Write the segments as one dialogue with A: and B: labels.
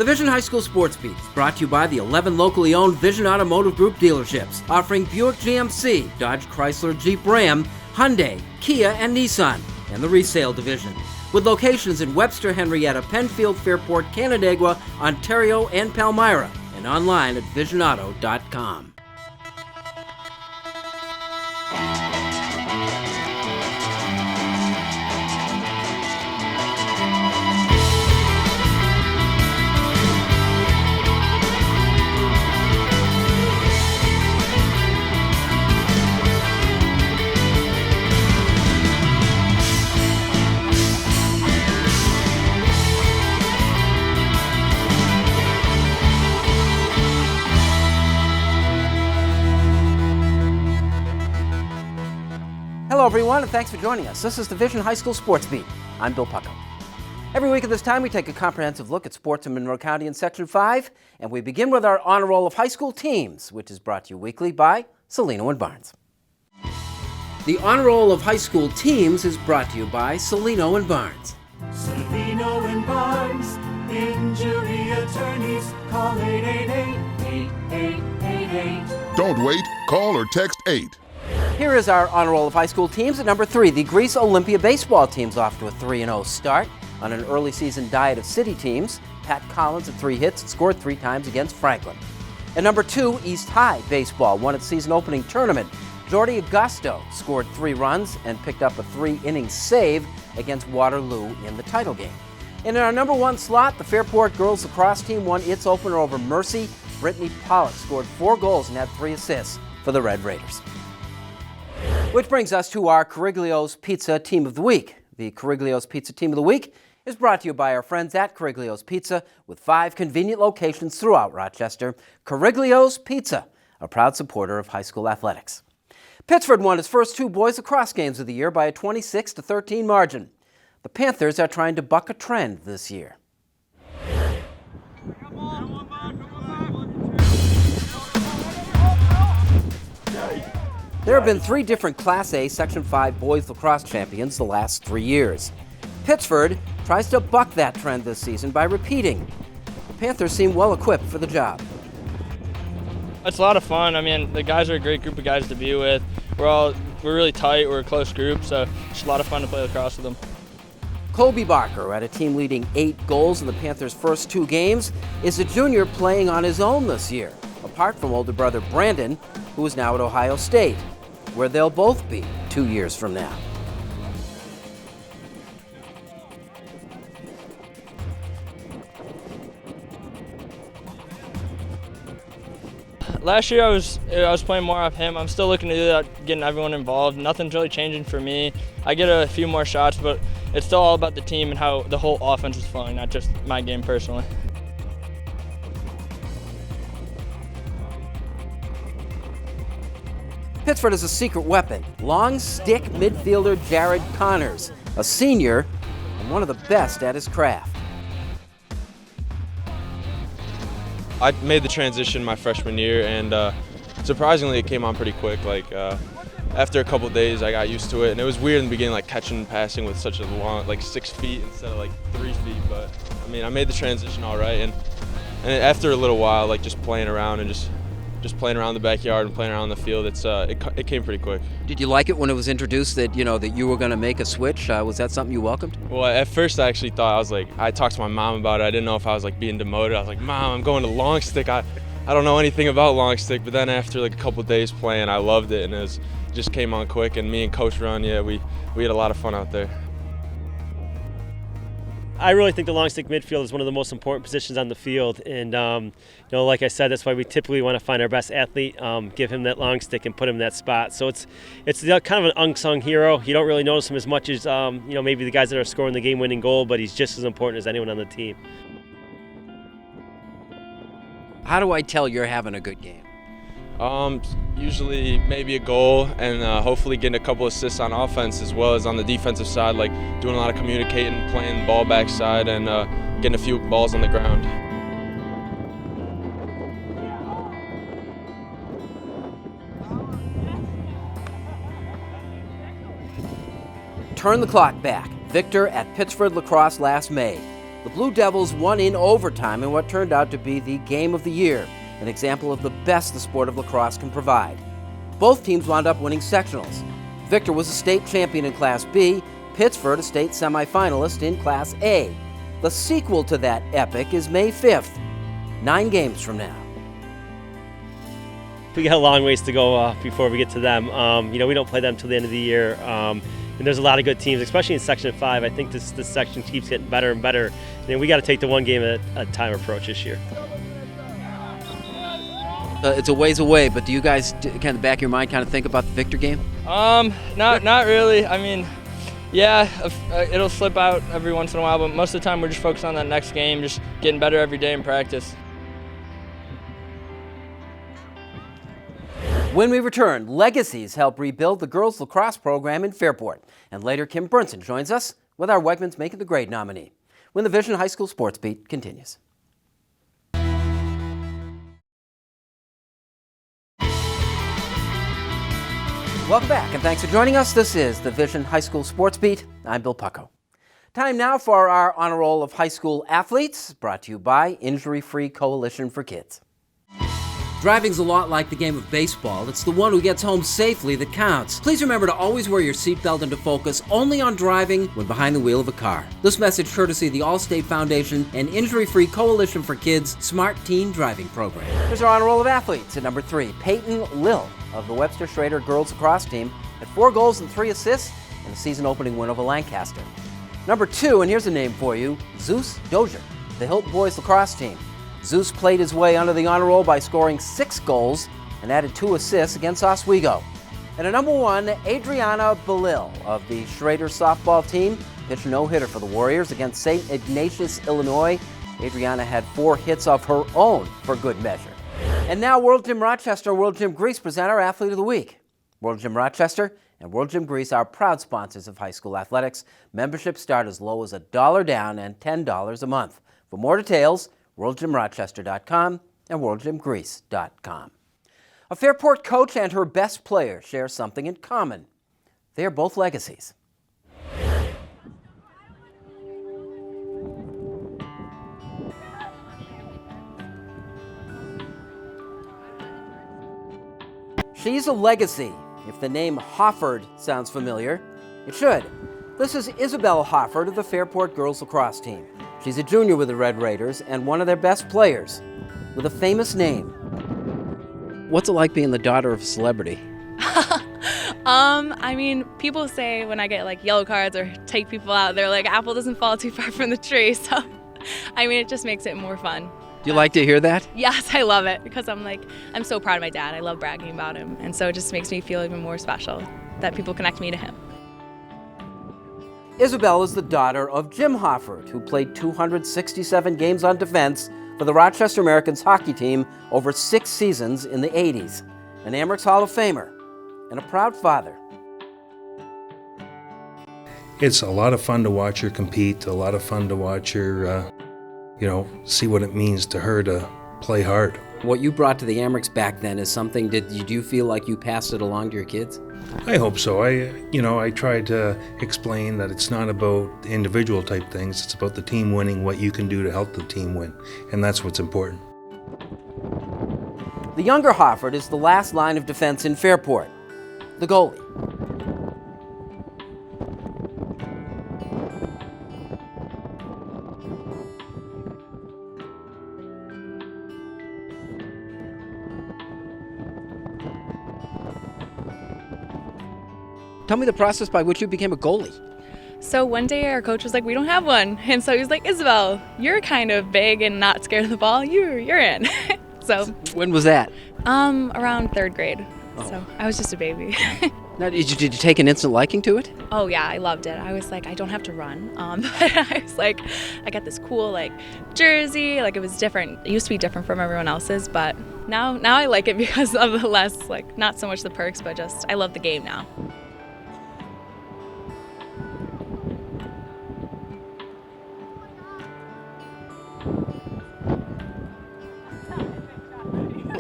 A: The Vision High School Sports Beat is brought to you by the 11 locally owned Vision Automotive Group dealerships, offering Buick GMC, Dodge Chrysler Jeep Ram, Hyundai, Kia, and Nissan, and the resale division, with locations in Webster, Henrietta, Penfield, Fairport, Canandaigua, Ontario, and Palmyra, and online at visionauto.com. Hello, everyone, and thanks for joining us. This is the Vision High School Sports Beat. I'm Bill Pucko. Every week at this time, we take a comprehensive look at sports in Monroe County in Section 5, and we begin with our Honor Roll of High School Teams, which is brought to you weekly by Celino and Barnes. The Honor Roll of High School Teams is brought to you by Celino and Barnes.
B: Celino and Barnes, injury attorneys, call 888-8888.
C: Don't wait, call or text 8.
A: Here is our Honor Roll of High School Teams. At number 3, the Greece Olympia baseball team's off to a 3-0 start on an early season diet of city teams. Pat Collins had 3 hits and scored 3 times against Franklin. At number 2, East High baseball won its season opening tournament. Jordy Augusto scored 3 runs and picked up a 3-inning save against Waterloo in the title game. And in our number 1 slot, the Fairport girls lacrosse team won its opener over Mercy. Brittany Pollock scored 4 goals and had 3 assists for the Red Raiders. Which brings us to our Cariglio's Pizza Team of the Week. The Cariglio's Pizza Team of the Week is brought to you by our friends at Cariglio's Pizza with 5 convenient locations throughout Rochester. Cariglio's Pizza, a proud supporter of high school athletics. Pittsford won its first 2 boys lacrosse games of the year by a 26-13 margin. The Panthers are trying to buck a trend this year. There have been 3 different Class A Section 5 boys lacrosse champions the last 3 years. Pittsford tries to buck that trend this season by repeating. The Panthers seem well equipped for the job.
D: It's a lot of fun. I mean, the guys are a great group of guys to be with. We're really tight. We're a close group, so it's a lot of fun to play lacrosse with them. Colby Barker, who had a team leading 8 goals in the Panthers' first 2 games, is a junior playing on his own this year, apart from older brother Brandon, who is now at Ohio State, where they'll both be 2 years from now.
E: Last year I was playing more off him. I'm still looking to do that, getting everyone involved. Nothing's really changing for me. I get a few more shots, but it's still all about the team and how the whole offense is flowing, not just my game personally.
A: Pittsford has a secret weapon, long stick midfielder Jared Connors, a senior and one of the best at his craft.
F: I made the transition my freshman year, and surprisingly it came on pretty quick. After a couple of days I got used to it, and it was weird in the beginning, catching and passing with such a long, 6 feet instead of 3 feet, but I mean I made the transition all right, and after a little while, just playing around and just playing around the backyard and playing around the field, it came pretty quick.
A: Did you like it when it was introduced that that you were going to make a switch? Was that something you welcomed?
F: Well, at first I actually thought, I talked to my mom about it. I didn't know if I was being demoted. I was like, Mom, I'm going to long stick. I don't know anything about long stick. But then after a couple days playing, I loved it, and it just came on quick. And me and Coach Ron, we had a lot of fun out there.
G: I really think the long stick midfield is one of the most important positions on the field, and like I said, that's why we typically want to find our best athlete, give him that long stick, and put him in that spot. So it's kind of an unsung hero. You don't really notice him as much as maybe the guys that are scoring the game-winning goal, but he's just as important as anyone on the team.
A: How do I tell you're having a good game?
F: Usually maybe a goal, and hopefully getting a couple assists on offense as well as on the defensive side, doing a lot of communicating, playing the ball backside, and getting a few balls on the ground.
A: Turn the clock back. Victor at Pittsford Lacrosse last May. The Blue Devils won in overtime in what turned out to be the game of the year, an example of the best the sport of lacrosse can provide. Both teams wound up winning sectionals. Victor was a state champion in Class B, Pittsford a state semifinalist in Class A. The sequel to that epic is May 5th, 9 games from now.
G: We got a long ways to go before we get to them. We don't play them until the end of the year. And there's a lot of good teams, especially in Section 5. I think this section keeps getting better and better. And we got to take the one game at a time approach this year.
A: It's a ways away, but do you guys kind of back of your mind kind of think about the Victor game?
E: Not really. I mean, yeah, it'll slip out every once in a while, but most of the time we're just focused on that next game, just getting better every day in practice.
A: When we return, legacies help rebuild the girls lacrosse program in Fairport. And later, Kim Burnson joins us with our Wegmans Making the Grade nominee. When the Vision High School Sports Beat continues. Welcome back, and thanks for joining us. This is the Vision High School Sports Beat. I'm Bill Pucko. Time now for our Honor Roll of High School Athletes, brought to you by Injury Free Coalition for Kids. Driving's a lot like the game of baseball. It's the one who gets home safely that counts. Please remember to always wear your seatbelt and to focus only on driving when behind the wheel of a car. This message courtesy of the Allstate Foundation and Injury Free Coalition for Kids Smart Teen Driving Program. Here's our Honor Roll of Athletes at number 3. Peyton Lill of the Webster Schrader girls lacrosse team had 4 goals and 3 assists in a season-opening win over Lancaster. Number 2, and here's a name for you, Zeus Dozier, the Hilton boys lacrosse team. Zeus played his way under the honor roll by scoring 6 goals and added 2 assists against Oswego. And at number 1, Adriana Belil of the Schrader softball team pitched a no-hitter for the Warriors against St. Ignatius, Illinois. Adriana had 4 hits of her own for good measure. And now World Gym Rochester and World Gym Greece present our Athlete of the Week. World Gym Rochester and World Gym Greece are proud sponsors of high school athletics. Memberships start as low as $1 down and $10 a month. For more details, worldgymrochester.com and worldgymgreece.com. A Fairport coach and her best player share something in common. They are both legacies. She's a legacy. If the name Hofford sounds familiar, it should. This is Isabel Hofford of the Fairport girls lacrosse team. She's a junior with the Red Raiders and one of their best players, with a famous name. What's it like being the daughter of a celebrity?
H: I mean, people say when I get like yellow cards or take people out, they're like, apple doesn't fall too far from the tree. So, I mean, it just makes it more fun.
A: Do you like to hear that?
H: Yes, I love it because I'm so proud of my dad. I love bragging about him. And so it just makes me feel even more special that people connect me to him.
A: Isabel is the daughter of Jim Hofford, who played 267 games on defense for the Rochester Americans hockey team over 6 seasons in the 80s, an Amherst Hall of Famer, and a proud father.
I: It's a lot of fun to watch her compete, a lot of fun to watch her, see what it means to her to play hard.
A: What you brought to the Amherst back then is something, do you feel like you passed it along to your kids?
I: I hope so. I tried to explain that it's not about individual type things, it's about the team winning, what you can do to help the team win, and that's what's important.
A: The younger Hofford is the last line of defense in Fairport, the goalie. Tell me the process by which you became a goalie.
H: So one day our coach was like, we don't have one. And so he was like, Isabel, you're kind of big and not scared of the ball. You're in. So
A: when was that?
H: Around 3rd grade.
A: Oh.
H: So I was just a baby.
A: Now, did you take an instant liking to it?
H: Oh yeah, I loved it. I was like, I don't have to run. But I was like, I got this cool jersey. It was different. It used to be different from everyone else's, but now I like it because of the less not so much the perks, but just I love the game now.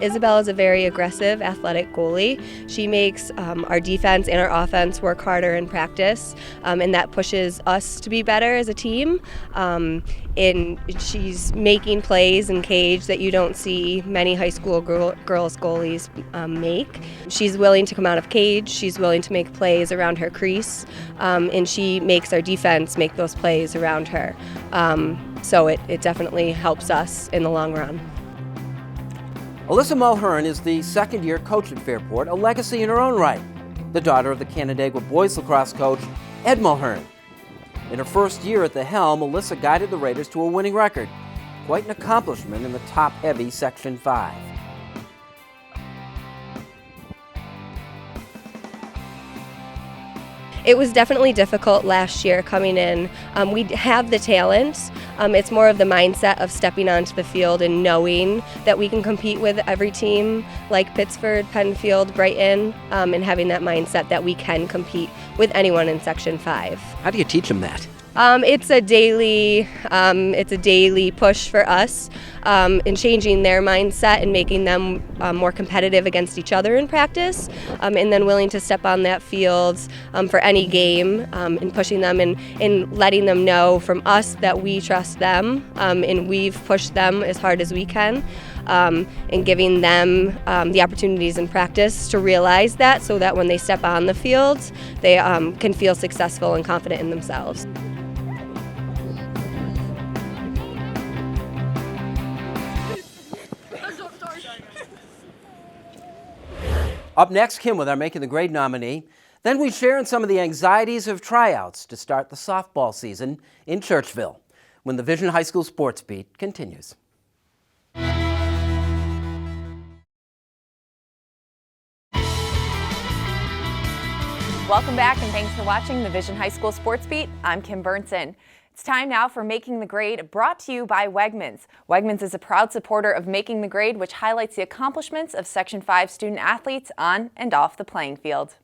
J: Isabel is a very aggressive, athletic goalie. She makes our defense and our offense work harder in practice, and that pushes us to be better as a team. And she's making plays in cage that you don't see many high school girls goalies make. She's willing to come out of cage. She's willing to make plays around her crease, and she makes our defense make those plays around her. So it definitely helps us in the long run.
A: Alyssa Mulhern is the second-year coach at Fairport, a legacy in her own right, the daughter of the Canandaigua boys lacrosse coach, Ed Mulhern. In her first year at the helm, Alyssa guided the Raiders to a winning record. Quite an accomplishment in the top-heavy Section 5.
J: It was definitely difficult last year coming in. We have the talent. It's more of the mindset of stepping onto the field and knowing that we can compete with every team like Pittsford, Penfield, Brighton, and having that mindset that we can compete with anyone in Section 5.
A: How do you teach them that?
J: It's a daily push for us in changing their mindset and making them more competitive against each other in practice, and then willing to step on that field for any game, and pushing them and letting them know from us that we trust them, and we've pushed them as hard as we can, and giving them the opportunities in practice to realize that, so that when they step on the field, they can feel successful and confident in themselves.
A: Up next, Kim with our Making the Grade nominee. Then we share in some of the anxieties of tryouts to start the softball season in Churchville when the Vision High School Sports Beat continues.
K: Welcome back and thanks for watching the Vision High School Sports Beat. I'm Kim Burnson. It's time now for Making the Grade, brought to you by Wegmans. Wegmans is a proud supporter of Making the Grade, which highlights the accomplishments of Section 5 student athletes on and off the playing field.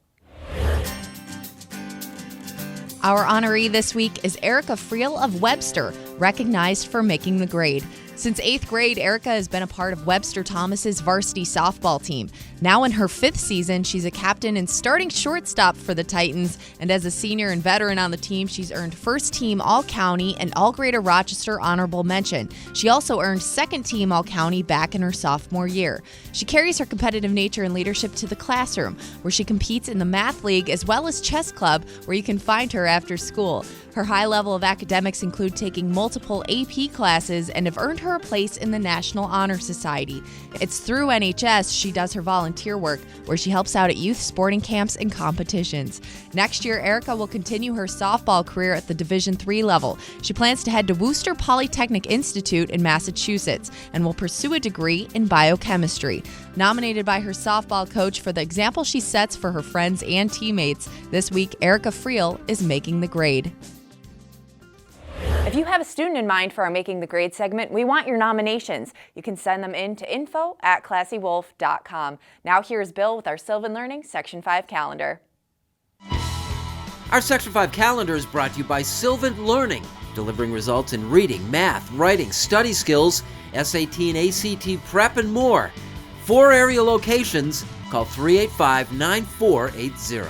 L: Our honoree this week is Erica Friel of Webster, recognized for making the grade. Since 8th grade, Erica has been a part of Webster Thomas's varsity softball team. Now in her 5th season, she's a captain and starting shortstop for the Titans. And as a senior and veteran on the team, she's earned first team All-County and All-Greater Rochester honorable mention. She also earned second team All-County back in her sophomore year. She carries her competitive nature and leadership to the classroom, where she competes in the math league as well as chess club, where you can find her after school. Her high level of academics include taking multiple AP classes and have earned her a place in the National Honor Society. It's through NHS she does her volunteer work, where she helps out at youth sporting camps and competitions. Next year, Erica will continue her softball career at the Division III level. She plans to head to Worcester Polytechnic Institute in Massachusetts and will pursue a degree in biochemistry. Nominated by her softball coach for the example she sets for her friends and teammates, this week Erica Friel is making the grade.
K: If you have a student in mind for our Making the Grade segment, we want your nominations. You can send them in to info@classywolf.com. Now here's Bill with our Sylvan Learning Section 5 calendar.
A: Our Section 5 calendar is brought to you by Sylvan Learning, delivering results in reading, math, writing, study skills, SAT and ACT prep, and more. 4 area locations. Call 385-9480.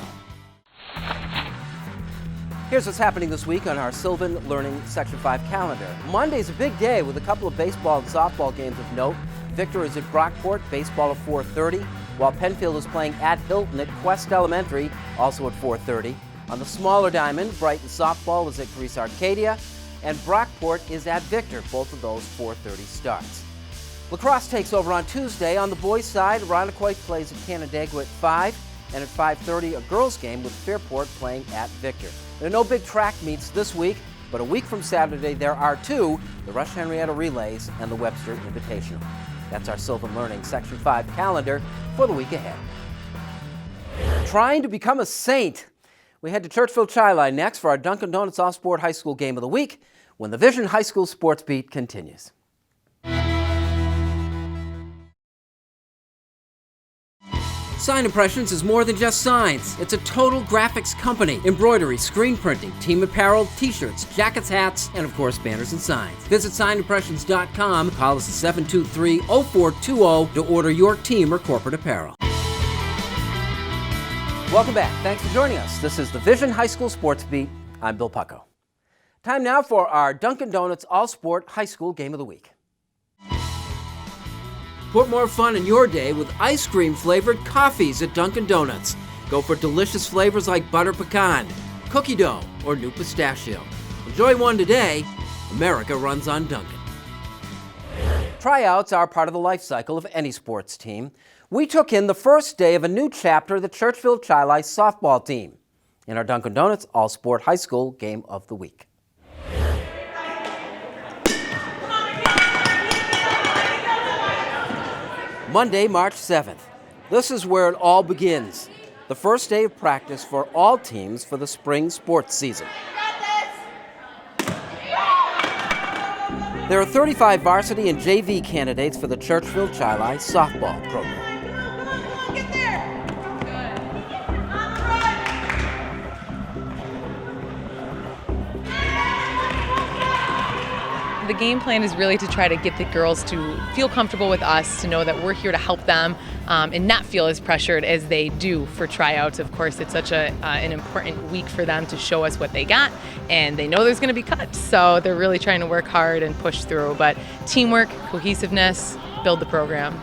A: Here's what's happening this week on our Sylvan Learning Section 5 calendar. Monday's a big day with a couple of baseball and softball games of note. Victor is at Brockport, baseball at 4:30, while Penfield is playing at Hilton at Quest Elementary, also at 4:30. On the smaller diamond, Brighton softball is at Greece Arcadia, and Brockport is at Victor, both of those 4:30 starts. Lacrosse takes over on Tuesday. On the boys' side, Rondequoit plays at Canandaigua at 5, and at 5:30 a girls' game with Fairport playing at Victor. There are no big track meets this week, but a week from Saturday there are 2, the Rush Henrietta Relays and the Webster Invitational. That's our Sylvan Learning Section 5 calendar for the week ahead. Trying to become a saint. We head to Churchville Chi-Line next for our Dunkin Donuts Off-Sport High School Game of the Week when the Vision High School Sports Beat continues. Sign Impressions is more than just signs. It's a total graphics company. Embroidery, screen printing, team apparel, t-shirts, jackets, hats, and of course banners and signs. Visit signimpressions.com. Call us at 723-0420 to order your team or corporate apparel. Welcome back. Thanks for joining us. This is the Vision High School Sports Beat. I'm Bill Pucko. Time now for our Dunkin Donuts All-Sport High School Game of the Week. Put more fun in your day with ice cream flavored coffees at Dunkin Donuts. Go for delicious flavors like butter pecan, cookie dough, or new pistachio. Enjoy one today. America runs on Dunkin. Tryouts are part of the life cycle of any sports team. We took in the first day of a new chapter of the Churchville Chili softball team in our Dunkin Donuts All-Sport High School Game of the Week. Monday, March 7th. This is where it all begins. The first day of practice for all teams for the spring sports season. There are 35 varsity and JV candidates for the Churchville Chili softball program.
M: The game plan is really to try to get the girls to feel comfortable with us, to know that we're here to help them and not feel as pressured as they do for tryouts. Of course, it's such an important week for them to show us what they got, and they know there's going to be cuts, so they're really trying to work hard and push through. But teamwork, cohesiveness, build the program.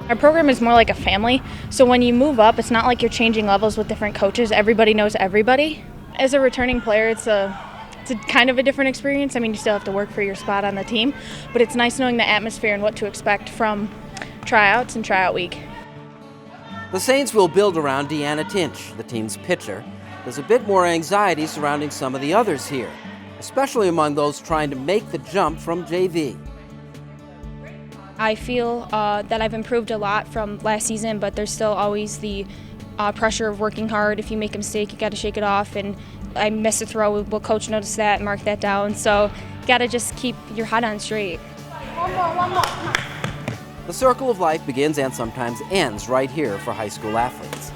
N: Our program is more like a family, so when you move up, it's not like you're changing levels with different coaches. Everybody knows everybody. As a returning player, it's a kind of a different experience. I mean, you still have to work for your spot on the team, but it's nice knowing the atmosphere and what to expect from tryouts and tryout week.
A: The Saints will build around Deanna Tinch, the team's pitcher. There's a bit more anxiety surrounding some of the others here, especially among those trying to make the jump from JV.
N: I feel that I've improved a lot from last season, but there's still always the pressure of working hard. If you make a mistake, you got to shake it off, and I miss a throw, will coach notice that and mark that down? So got to just keep your head on straight. One more, come on.
A: The circle of life begins and sometimes ends right here for high school athletes.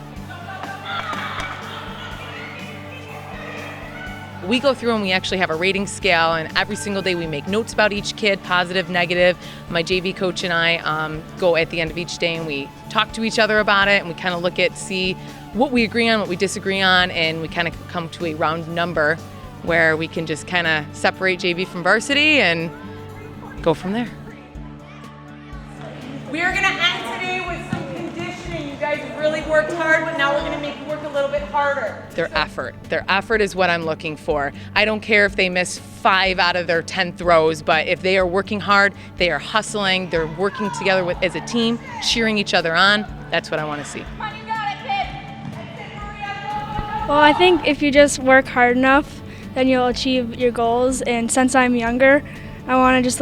M: We go through and we actually have a rating scale, and every single day we make notes about each kid, positive, negative. My JV coach and I go at the end of each day and we talk to each other about it, and we kind of look at, see what we agree on, what we disagree on, and we kind of come to a round number where we can just kind of separate JV from varsity and go from there.
O: We're going to end today with some conditioning. You guys really worked hard, but now we're going to make you work a little bit harder.
M: Their effort is what I'm looking for. I don't care if they miss 5 out of their 10 throws, but if they are working hard, they are hustling, they're working together as a team, cheering each other on, that's what I want to see.
N: Well, I think if you just work hard enough, then you'll achieve your goals. And since I'm younger, I want to just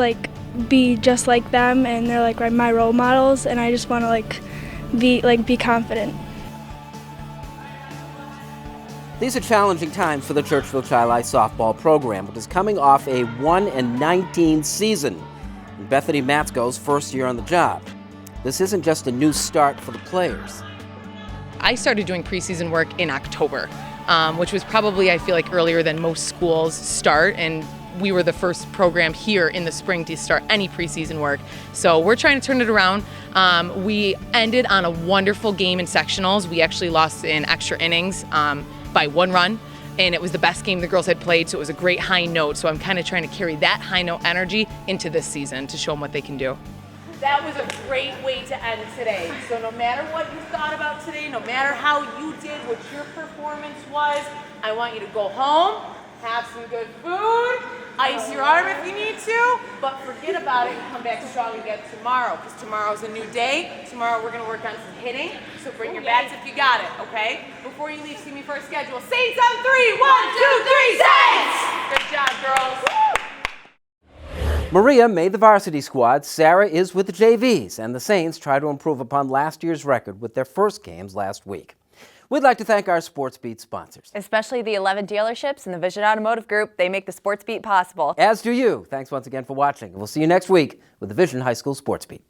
N: be just like them, and they're like my role models, and I just want to be confident.
A: These are challenging times for the Churchville Chili softball program, which is coming off a 1-19 season in Bethany Matsko's first year on the job. This isn't just a new start for the players.
M: I started doing preseason work in October, which was probably, I feel like, earlier than most schools start, and we were the first program here in the spring to start any preseason work. So we're trying to turn it around. We ended on a wonderful game in sectionals. We actually lost in extra innings by 1 run, and it was the best game the girls had played, so it was a great high note. So I'm kind of trying to carry that high note energy into this season to show them what they can do.
O: That was a great way to end today. So no matter what you thought about today, no matter how you did, what your performance was, I want you to go home, have some good food, ice your arm if you need to, but forget about it and come back strong again tomorrow, because tomorrow's a new day. Tomorrow we're going to work on some hitting, so bring your bats if you got it, okay? Before you leave, see me for a schedule. Saints on 3, 1, 2, 3, Saints! Good job, girls.
A: Maria made the varsity squad. Sarah is with the JVs, and the Saints try to improve upon last year's record with their first games last week. We'd like to thank our Sports Beat sponsors,
K: especially the 11 dealerships and the Vision Automotive Group. They make the Sports Beat possible.
A: As do you. Thanks once again for watching. We'll see you next week with the Vision High School Sports Beat.